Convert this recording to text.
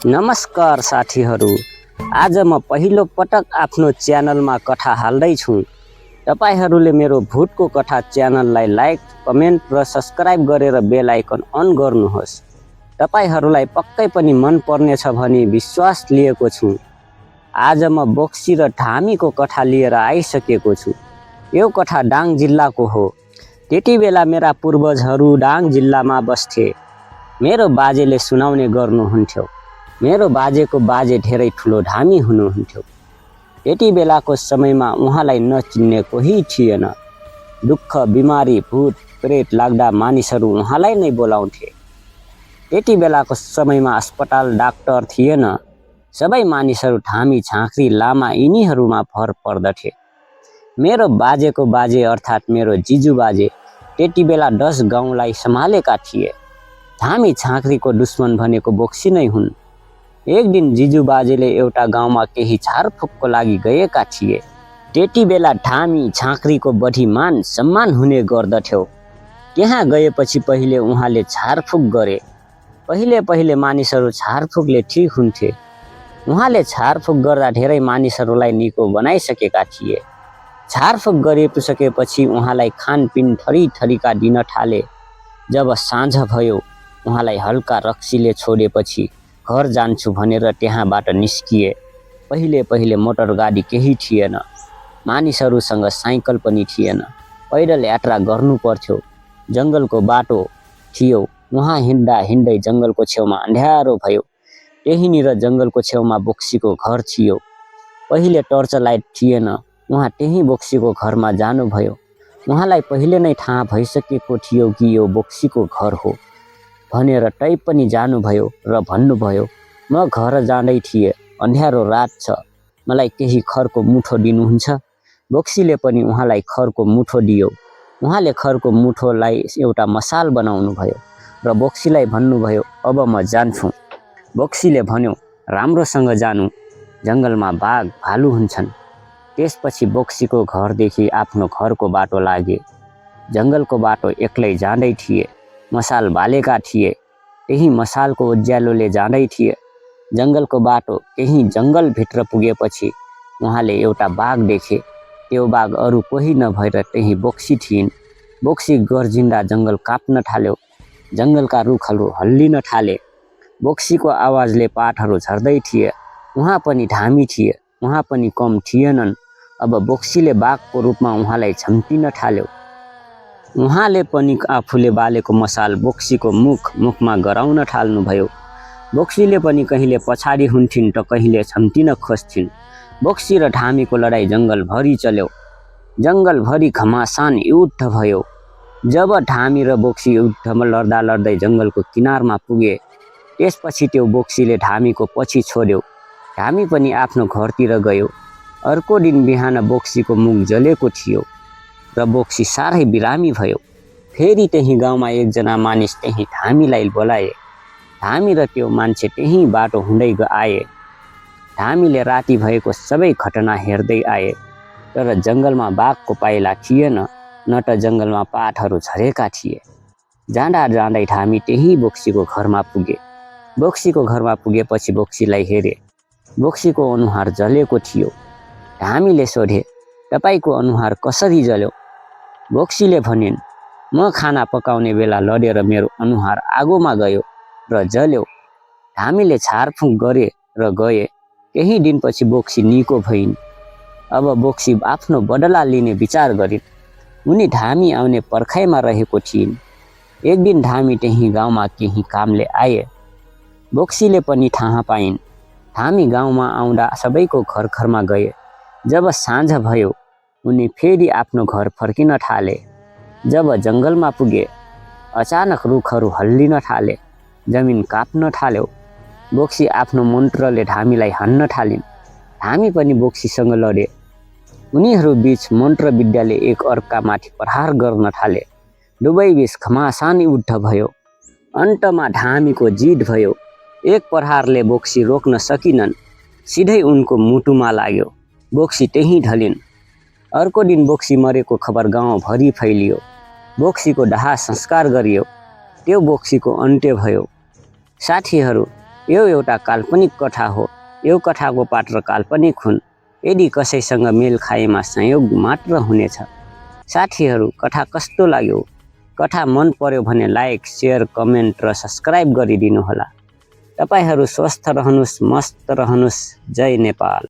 नमस्कार साथीहरू, आज म पहिलो पटक आफ्नो च्यानलमा कथा हाल्दैछु। तपाईहरूले मेरो भूतको कथा च्यानललाई लाइक, कमेन्ट र सब्स्क्राइब गरेर बेल आइकन अन गर्नुहोस्। तपाईहरूलाई पक्कै पनि मन पर्नेछ भनी विश्वास लिएको छु। आज म बोक्सी र धामीको कथा लिएर आइसकेको छु। यो कथा डाङ जिल्लाको हो। त्यति बेला मेरा पूर्वजहरू डाङ जिल्लामा बस्थे। मेरो बाजेले सुनाउने गर्नुहुन्थ्यो। मेरो बाजेको बाजे धेरै ठुलो धामी हुनुहुन्थ्यो। त्यति बेलाको समयमा उहाँलाई नचिन्ने कोही थिएन। दुःख, बिमारी, भूत प्रेत लाग्दा मानिसहरू उहाँलाई नै बोलाउँथे। त्यति बेलाको समयमा अस्पताल, डाक्टर थिएन। सबै मानिसहरू धामी, झाँक्री, लामा यिनीहरूमा भर पर्दथे। मेरो बाजेको बाजे अर्थात् मेरो जिजु बाजे त्यति बेला 10 गाउँलाई सम्हालेका थिए। धामी झाँक्रीको दुश्मन भनेको बोक्सी नै हुन्। एक दिन जिजु बाजेले एउटा गाउँमा केही झारफुकको लागि गएका थिए। त्यति बेला धामी झाँक्रीको बढी मान सम्मान हुने गर्दथ्यो। त्यहाँ गएपछि पहिले उहाँले झारफुक गरे। पहिले मानिसहरू झारफुकले ठिक हुन्थे। उहाँले झारफुक गर्दा धेरै मानिसहरूलाई निको बनाइसकेका थिए। झारफुक गरिसकेपछि उहाँलाई खानपिन थरीथरीका दिन थाले। जब साँझ भयो उहाँलाई हल्का रक्सीले छोडेपछि घर जान्छु भनेर त्यहाँबाट निस्किए। पहिले मोटर गाडी केही थिएन। मानिसहरूसँग साइकल पनि थिएन। पैदल यात्रा गर्नु पर्थ्यो। जङ्गलको बाटो थियो। उहाँ हिँड्दै जङ्गलको छेउमा अँध्यारो भयो। त्यहीँनिर जङ्गलको छेउमा बोक्सीको घर थियो। पहिले टर्च लाइट थिएन। उहाँ त्यही बोक्सीको घरमा जानुभयो। उहाँलाई पहिले नै थाहा भइसकेको थियो कि यो बोक्सीको घर हो भनेर तै पनि जानुभयो र भन्नुभयो, म घर जाँदै थिएँ, अँध्यारो रात छ, मलाई केही खरको मुठो दिनुहुन्छ? बोक्सीले पनि उहाँलाई खरको मुठो दियो। उहाँले खरको मुठोलाई एउटा मसाल बनाउनु भयो र बोक्सीलाई भन्नुभयो, अब म जान्छु। बोक्सीले भन्यो, राम्रोसँग जानु, जङ्गलमा बाघ भालु हुन्छन्। त्यसपछि बोक्सीको घरदेखि आफ्नो घरको बाटो लागे। जङ्गलको बाटो एक्लै जाँदै थिए। मसाल बालेका थिए। त्यही मसालको उज्यालोले जाँदै थिए। जङ्गलको बाटो केही जङ्गलभित्र पुगेपछि उहाँले एउटा बाघ देखे। त्यो बाघ अरू कोही नभएर त्यही बोक्सी थिइन्। बोक्सी गर्जिँदा जङ्गल काप्न थाल्यो। जङ्गलका रुखहरू हल्लिन थाले। बोक्सीको आवाजले पातहरू झर्दै थिए। उहाँ पनि धामी थिए। उहाँ पनि कम थिएनन्। अब बोक्सीले बाघको रूपमा उहाँलाई झम्टिन थाल्यो। उहाँले पनि आफूले बालेको मसाल बोक्सीको मुखमा गराउन थाल्नुभयो। बोक्सीले पनि कहिले पछाडि हुन्थिन् त कहिले झम्टिन खोज्थिन्। बोक्सी र धामीको लडाइँ जङ्गलभरि चल्यो। जङ्गलभरि घमासान युद्ध भयो। जब धामी र बोक्सी युद्धमा लड्दै जङ्गलको किनारमा पुगे, त्यसपछि त्यो बोक्सीले धामीको पछि छोड्यो। धामी पनि आफ्नो घरतिर गयो। अर्को दिन बिहान बोक्सीको मुख जलेको थियो र बोक्सी साह्रै बिरामी भयो। फेरि त्यही गाउँमा एकजना मानिस त्यही धामीलाई बोलाए। धामी र त्यो मान्छे त्यही बाटो हुँदै आए। धामीले राति भएको सबै घटना हेर्दै आए। तर जङ्गलमा बाघको पाइला थिएन, न त जङ्गलमा पातहरू झरेका थिए। जाँदै धामी त्यही बोक्सीको घरमा पुगे। बोक्सीको घरमा पुगेपछि बोक्सीलाई हेरे। बोक्सीको अनुहार जलेको थियो। धामीले सोधे, तपाईको अनुहार कसरी जल्यो? बोक्सीले भनिन्, म खाना पकाउने बेला लडेर मेरो अनुहार आगोमा गयो र जल्यो। धामीले झारफुक गरे र गए। केही दिनपछि बोक्सी निको भइन्। अब बोक्सी आफ्नो बदला लिने विचार गरिन्। उनी धामी आउने पर्खाइमा रहेको थिइन्। एक दिन धामी त्यही गाउँमा केही कामले आए। बोक्सीले पनि थाहा पाइन्। धामी गाउँमा आउँदा सबैको घरमा गए। जब साँझ भयो उनी फेरि आफ्नो घर फर्किन थाले। जब जङ्गलमा पुगे, अचानक रुखहरू हल्लिन थाले। जमिन काप्न थाल्यो। बोक्सी आफ्नो मन्त्रले धामीलाई हान्न थालिन्। धामी पनि बोक्सीसँग लडे। उनीहरू बीच मन्त्र विद्याले एक अर्कामाथि प्रहार गर्न थाले। दुवै बीच घमासान युद्ध भयो। अन्तमा धामीको जित भयो। एक प्रहारले बोक्सी रोक्न सकिनन्। सिधै उनको मुटुमा लाग्यो। बोक्सी त्यहीँ ढलिन्। अर्को दिन बोक्सी मरेको खबर गाउँभरि फैलियो। बोक्सीको दाह संस्कार गरियो। त्यो बोक्सीको अन्त्य भयो। साथीहरू, यो एउटा काल्पनिक कथा हो। यो कथाको पात्र काल्पनिक हुन्। यदि कसैसँग मेल खाएमा संयोग मात्र हुनेछ। साथीहरू, कथा कस्तो लाग्यो? कथा मन पर्यो भने लाइक, सेयर, कमेन्ट र सब्सक्राइब गरिदिनुहोला। तपाईहरू स्वस्थ रहनुहोस्, मस्त रहनुहोस्। जय नेपाल।